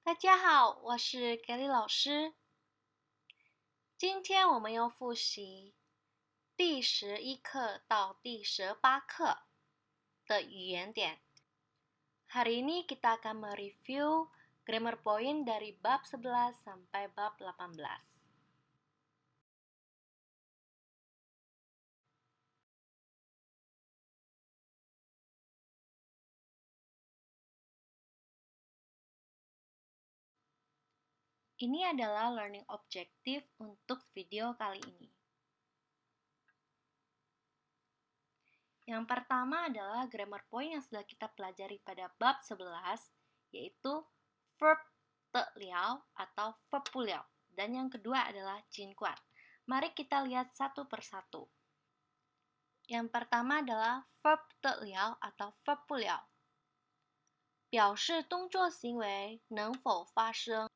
大家好，我是 Kelly 老师。今天我们要复习第11课到第18课的语言点。Hari ini kita akan mereview grammar point dari bab 11 sampai bab 18. Ini adalah learning objective untuk video kali ini. Yang pertama adalah grammar point yang sudah kita pelajari pada bab 11, yaitu verb te liao atau verb pu liao. Dan yang kedua adalah jin kuat. Mari kita lihat satu persatu. Yang pertama adalah verb te liao atau verb pu liao. 表示动作行为能否发生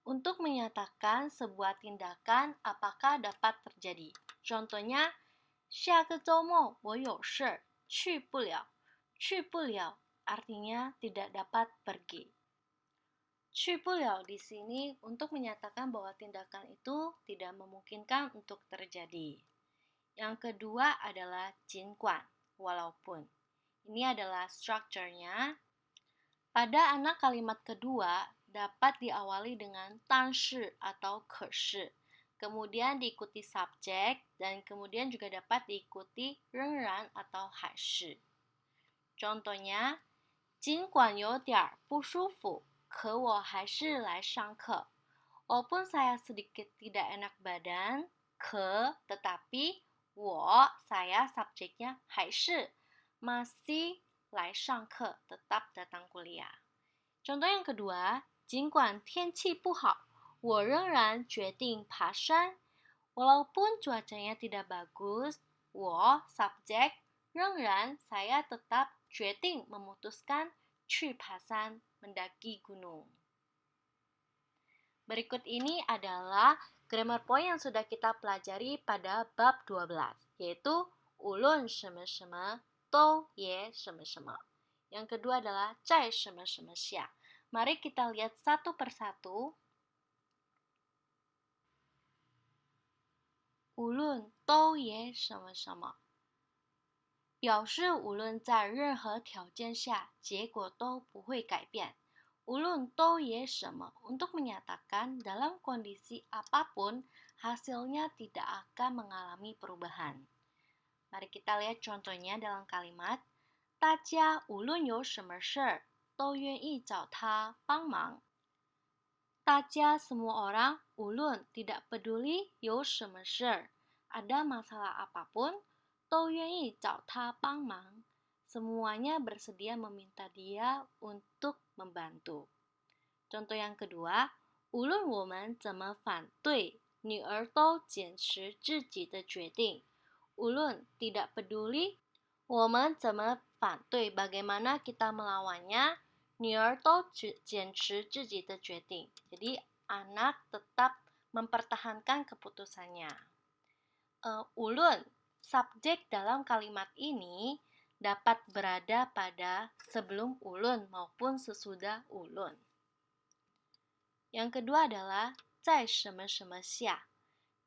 untuk menyatakan sebuah tindakan apakah dapat terjadi. Contohnya, 下个周末我有事去不了。去不了 artinya tidak dapat pergi. 去不了 di sini untuk menyatakan bahwa tindakan itu tidak memungkinkan untuk terjadi. Yang kedua adalah jin kuan, walaupun. Ini adalah strukturnya. Pada anak kalimat kedua dapat diawali dengan 但是 atau 可是. Kemudian diikuti subjek dan kemudian juga dapat diikuti 仍然 atau 还是. Contohnya, 尽管有点不舒服，可我还是来上课. Walaupun saya sedikit tidak enak badan, tetapi, saya subjeknya 还是 masih 来上课 tetap datang kuliah. Contoh yang kedua, 尽管天气不好，我仍然决定爬山. Walaupun cuacanya tidak bagus, subjek 仍然 saya tetap 决定 memutuskan 去爬山 mendaki gunung. Berikut ini adalah grammar point yang sudah kita pelajari pada bab 12, yaitu 无论什么什么都也什么什么. Yang kedua adalah 在什么什么下. Mari kita lihat satu persatu. 无论都也什么什么. 表示无论在任何条件下，结果都不会改变。无论都也什么 untuk menyatakan dalam kondisi apapun, hasilnya tidak akan mengalami perubahan. Mari kita lihat contohnya dalam kalimat 大家无论有什么事儿都愿意找他帮忙。大家 semua orang 无论 tidak peduli 有什么事儿 ada masalah apapun 都愿意找他帮忙. Semuanya bersedia meminta dia untuk membantu. Contoh yang kedua, 无论我们怎么反对，女儿都坚持自己的决定。无论 tidak peduli, 我们怎么反对 bagaimana kita melawannya, 女儿都坚持自己的决定. Jadi anak tetap mempertahankan keputusannya. 无论 subjek dalam kalimat ini dapat berada pada sebelum ulun maupun sesudah ulun. Yang kedua adalah 在什么什么下,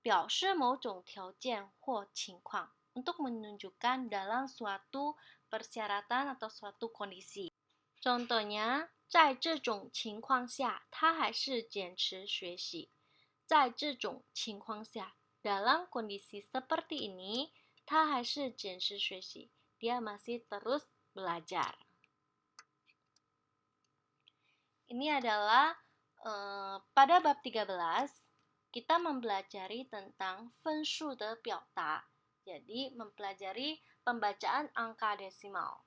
表示某种条件或情况 untuk menunjukkan dalam suatu persyaratan atau suatu kondisi. Contohnya, 在这种情况下，他还是坚持学习。在这种情况下 dalam kondisi seperti ini, 他还是坚持学习. Dia masih terus belajar. Ini adalah pada bab 13, kita mempelajari tentang 分数的表达. Jadi, mempelajari pembacaan angka desimal.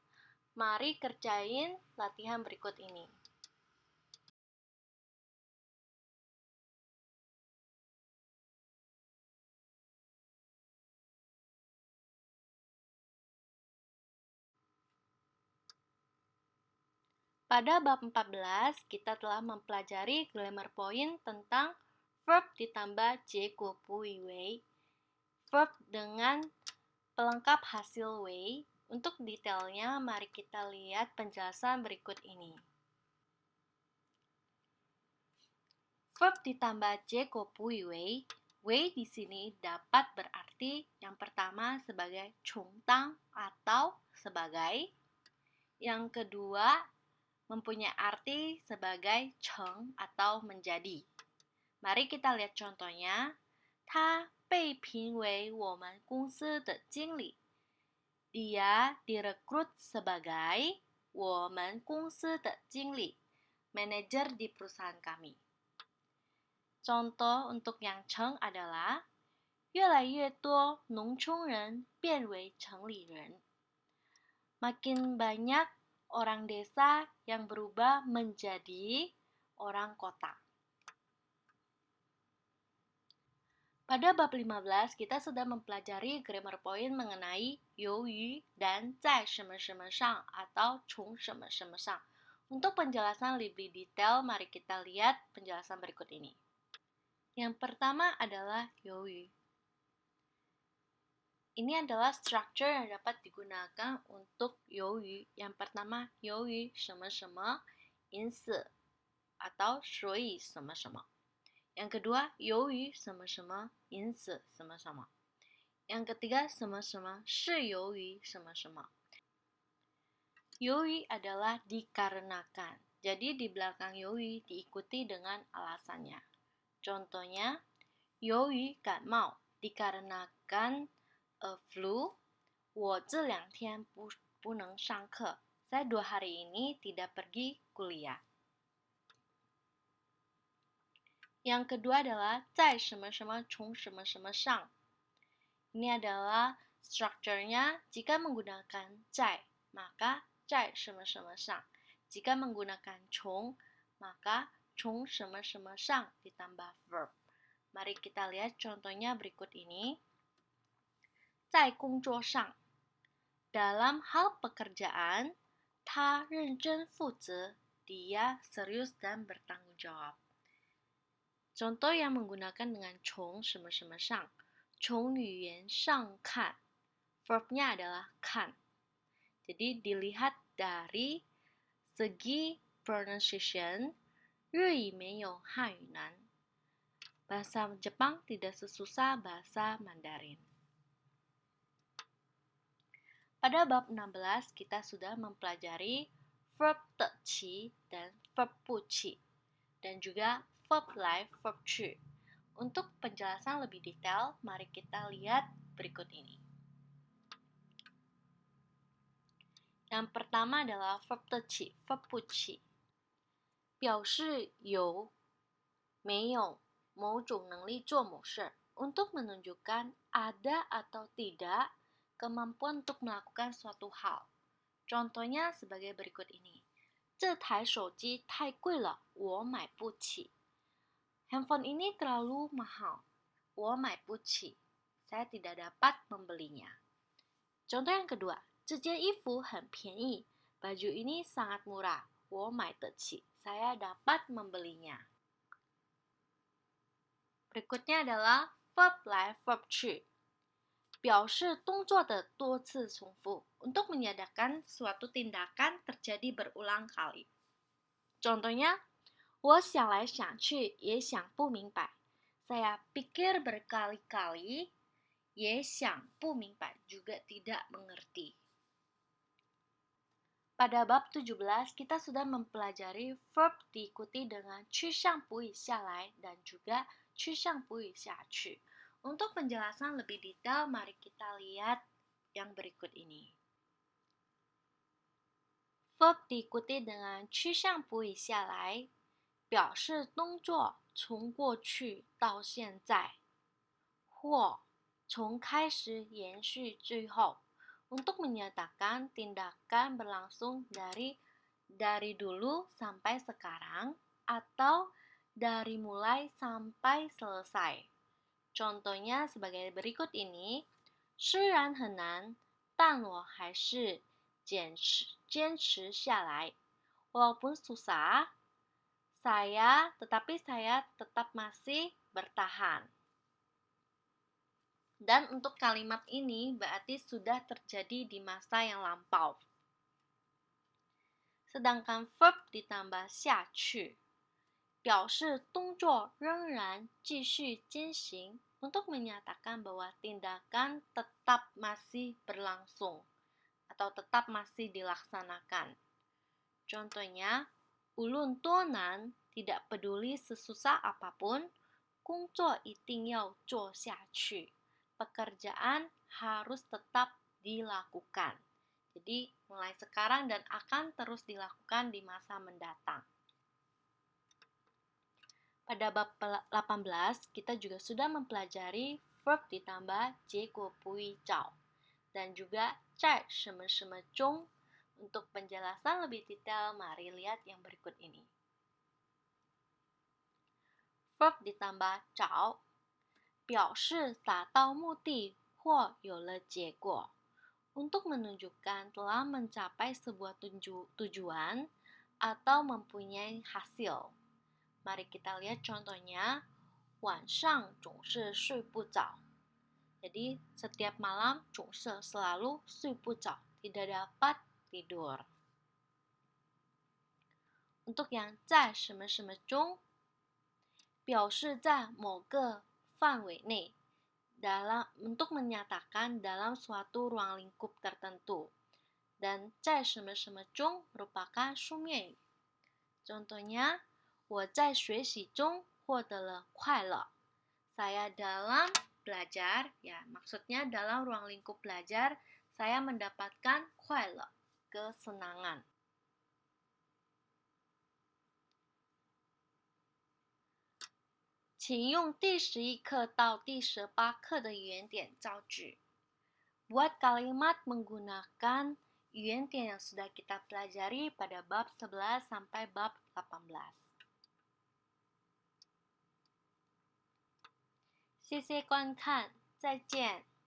Mari kerjain latihan berikut ini. Pada bab 14, kita telah mempelajari grammar point tentang verb ditambah 结果补语为, verb dengan pelengkap hasil 为. Untuk detailnya, mari kita lihat penjelasan berikut ini. Verb ditambah 结果补以为 wei di sini dapat berarti yang pertama sebagai 充当 atau sebagai, yang kedua mempunyai arti sebagai 成 atau menjadi. Mari kita lihat contohnya. 他被评为我们公司的经理. Dia direkrut sebagai 我们公司的经理, manajer di perusahaan kami. Contoh untuk yang 成 adalah 越来越多农村人变为城里人. Makin banyak orang desa yang berubah menjadi orang kota. Pada bab 15, kita sudah mempelajari grammar point mengenai 由于 dan 在什么什么上 atau 从什么什么上. Untuk penjelasan lebih detail, mari kita lihat penjelasan berikut ini. Yang pertama adalah 由于. Ini adalah structure yang dapat digunakan untuk 由于. Yang pertama, 由于什么什么因此 atau 所以什么什么. Yang kedua, 由于什么什么因此什么什么. Yang ketiga, 什么什么是由于什么什么. 由于 adalah dikarenakan. Jadi di belakang 由于 diikuti dengan alasannya. Contohnya, 由于感冒 dikarenakan flu, 我这两天不能上课. Saya 2 hari ini tidak pergi kuliah. Yang kedua adalah 在什么什么从什么什么上. Ini adalah strukturnya jika menggunakan 在, maka 在什么什么上. Jika menggunakan 从, maka 从什么什么上 ditambah verb. Mari kita lihat contohnya berikut ini. 在工作上, dalam hal pekerjaan, 他认真负责, dia serius dan bertanggung jawab. Contoh yang menggunakan dengan 从什么什么上. 从语言上看, verbnya adalah 看. Jadi dilihat dari segi pronunciation, 日语没有汉语难. Bahasa Jepang tidak sesusah bahasa Mandarin. Pada bab 16, kita sudah mempelajari verb 的起 dan verb 不起, dan juga verb 来 verb 去. Untuk penjelasan lebih detail, mari kita lihat berikut ini. Yang pertama adalah verb 的起 verb 不起. 表示有没有某种能力做某事, untuk menunjukkan ada atau tidak kemampuan untuk melakukan suatu hal. Contohnya sebagai berikut ini. 这台手机太贵了，我买不起. Handphone ini terlalu mahal. 我买不起. Saya tidak dapat membelinya. Contoh yang kedua. 这件衣服很便宜. Baju ini sangat murah. 我买得起. Saya dapat membelinya. Berikutnya adalah verb 来 verb 去. 表示动作的多次重复, untuk menyatakan suatu tindakan terjadi berulang kali. Contohnya, 我想来想去也想不明白. Saya pikir berkali-kali, 也想不明白, juga tidak mengerti. Pada bab 17, kita sudah mempelajari verb diikuti dengan 趋向不以下来 dan juga 趋向不以下去. Untuk penjelasan lebih detail, mari kita lihat yang berikut ini. Verb diikuti dengan 趋向不以下来, 表示动作从过去到现在, 或从开始延续最后, untuk menyatakan tindakan berlangsung dari dulu sampai sekarang, atau dari mulai sampai selesai. Contohnya sebagai berikut ini. 虽然很难, 但我还是坚持下来. Walaupun susah, tetapi saya tetap masih bertahan. Dan untuk kalimat ini berarti sudah terjadi di masa yang lampau. Sedangkan verb ditambah 下去,表示动作仍然继续进行untuk menyatakan bahwa tindakan tetap masih berlangsung atau tetap masih dilaksanakan. Contohnya, ulun tuanan tidak peduli sesusah apapun, 工作一定要做下去. Pekerjaan harus tetap dilakukan. Jadi, mulai sekarang dan akan terus dilakukan di masa mendatang. Pada bab 18, kita juga sudah mempelajari verb ditambah 结果不预兆 dan juga 在什么什么中. Untuk penjelasan lebih detail, mari lihat yang berikut ini. Verb ditambah 找 表示达到目的或有了结果. Untuk menunjukkan telah mencapai sebuah tujuan atau mempunyai hasil. Mari kita lihat contohnya. 晚上总是睡不着. Jadi, setiap malam 总是 selalu 睡不着, tidak dapat tidur. Untuk yang 在什么什么中, 表示在某个范围内, untuk menyatakan dalam suatu ruang lingkup tertentu. Dan 在什么什么中 merupakan 书面语. Contohnya, 我在学习中获得了快乐. Saya dalam belajar, ya maksudnya dalam ruang lingkup belajar, saya mendapatkan 快乐, kesenangan. "请用第11课到第18课的语言点造句." Buat kalimat menggunakan 语言点 yang sudah kita pelajari pada bab 11 sampai bab 18. 谢谢观看，再见。